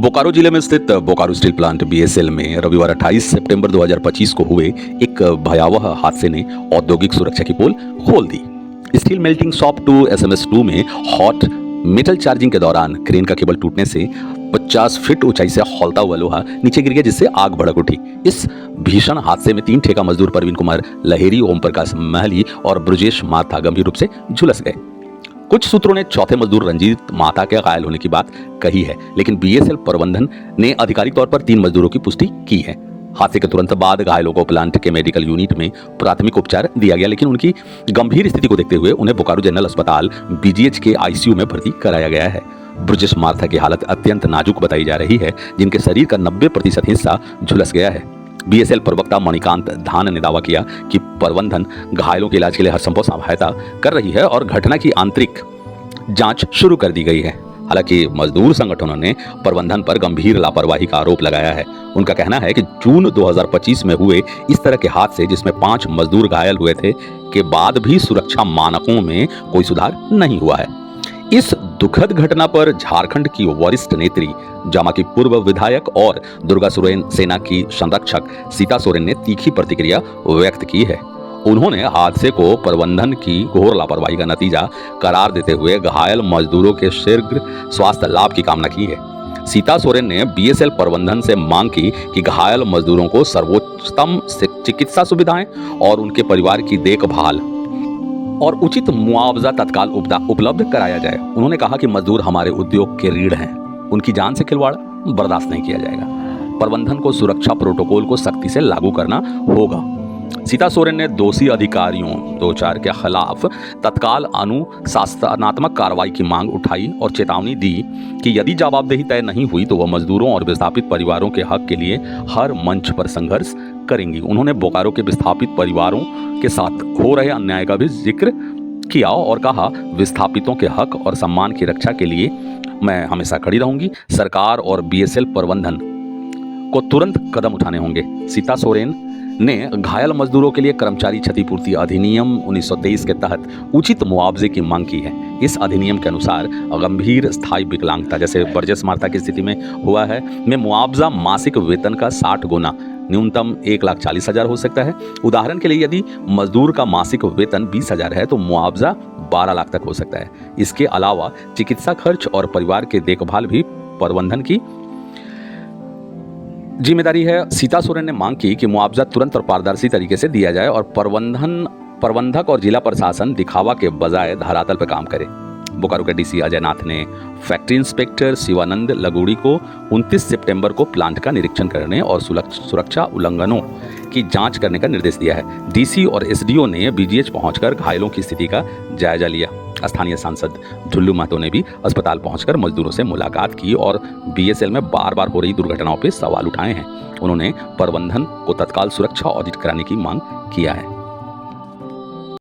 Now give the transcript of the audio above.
बोकारो जिले में स्थित बोकारो स्टील प्लांट बीएसएल में रविवार 28 सितंबर 2025 को हुए एक भयावह हादसे ने औद्योगिक सुरक्षा की पोल खोल दी। स्टील मेल्टिंग शॉप 2 एसएमएस 2 में हॉट मेटल चार्जिंग के दौरान क्रेन का केबल टूटने से 50 फीट ऊंचाई से खौलता हुआ लोहा नीचे गिर गया, जिससे आग भड़क उठी। इस भीषण हादसे में 3 ठेका मजदूर परवीन कुमार लहेरी, ओम प्रकाश महली और ब्रजेश माथा गंभीर रूप से झुलस गए। कुछ सूत्रों ने चौथे मजदूर रंजीत माता के घायल होने की बात कही है, लेकिन बीएसएल प्रबंधन ने आधिकारिक तौर पर 3 मजदूरों की पुष्टि की है। हादसे के तुरंत बाद घायलों को प्लांट के मेडिकल यूनिट में प्राथमिक उपचार दिया गया, लेकिन उनकी गंभीर स्थिति को देखते हुए उन्हें बोकारो जनरल अस्पताल बीजीएच के आईसीयू में भर्ती कराया गया है। ब्रजेश मार्था की हालत अत्यंत नाजुक बताई जा रही है, जिनके शरीर का 90% हिस्सा झुलस गया है। बीएसएल प्रवक्ता मणिकांत धान ने दावा किया कि प्रबंधन घायलों के इलाज के लिए हर संभव सहायता कर रही है और घटना की आंतरिक जांच शुरू कर दी गई है। हालांकि मजदूर संगठनों ने प्रबंधन पर गंभीर लापरवाही का आरोप लगाया है। उनका कहना है कि जून 2025 में हुए इस तरह के हादसे, जिसमें 5 मजदूर घायल हुए थे, के बाद भी सुरक्षा मानकों में कोई सुधार नहीं हुआ है। इस दुखद घटना पर झारखंड की वरिष्ठ नेत्री, जामा की पूर्व विधायक और दुर्गा सोरेन सेना की संरक्षक सीता सोरेन ने तीखी प्रतिक्रिया व्यक्त की है। उन्होंने हादसे को प्रबंधन की घोर लापरवाही का नतीजा करार देते हुए घायल मजदूरों के शीघ्र स्वास्थ्य लाभ की कामना की है। सीता सोरेन ने बीएसएल प्रबंधन से मांग की कि घायल मजदूरों को सर्वोत्तम चिकित्सा सुविधाएं और उनके परिवार की देखभाल और उचित मुआवजा तत्काल उपलब्ध कराया जाए। उन्होंने कहा कि मजदूर हमारे उद्योग के रीढ़ हैं, उनकी जान से खिलवाड़ बर्दाश्त नहीं किया जाएगा। प्रबंधन को सुरक्षा प्रोटोकॉल को सख्ती से लागू करना होगा। सीता सोरेन ने दोषी अधिकारियों 2-4 के खिलाफ तत्काल अनुशासनात्मक कार्रवाई की मांग उठाई और चेतावनी दी कि यदि जवाबदेही तय नहीं हुई तो वह मजदूरों और विस्थापित परिवारों के हक के लिए हर मंच पर संघर्ष करेंगी। उन्होंने बोकारो के विस्थापित परिवारों के साथ हो रहे अन्याय का भी जिक्र किया और कहा, विस्थापितों के हक और सम्मान की रक्षा के लिए मैं हमेशा खड़ी रहूंगी। सरकार और बीएसएल प्रबंधन को तुरंत कदम उठाने होंगे। सीता सोरेन ने घायल मजदूरों के लिए कर्मचारी क्षतिपूर्ति अधिनियम 1923 के तहत उचित मुआवजे की मांग की है। इस अधिनियम के अनुसार गंभीर स्थायी विकलांगता, जैसे ब्रजेश मार्था की स्थिति में हुआ है, में मुआवजा मासिक वेतन का 60 गुना, न्यूनतम 1,40,000 हो सकता है। उदाहरण के लिए यदि मजदूर का मासिक वेतन 20,000 है तो मुआवजा 12 लाख तक हो सकता है। इसके अलावा चिकित्सा खर्च और परिवार की देखभाल भी प्रबंधन की जिम्मेदारी है। सीता सोरेन ने मांग की कि मुआवजा तुरंत और पारदर्शी तरीके से दिया जाए और प्रबंधक और जिला प्रशासन दिखावा के बजाय धरातल पर काम करे। बोकारो के डीसी अजय नाथ ने फैक्ट्री इंस्पेक्टर शिवानंद लगूड़ी को 29 सितंबर को प्लांट का निरीक्षण करने और सुरक्षा उल्लंघनों की जांच करने का निर्देश दिया है। डीसी और एसडीओ ने बीजीएच पहुंचकर घायलों की स्थिति का जायजा लिया। स्थानीय सांसद झुल्लू महतो ने भी अस्पताल पहुंचकर मजदूरों से मुलाकात की और बीएसएल में बार बार हो रही दुर्घटनाओं पर सवाल उठाए हैं। उन्होंने प्रबंधन को तत्काल सुरक्षा ऑडिट कराने की मांग किया है।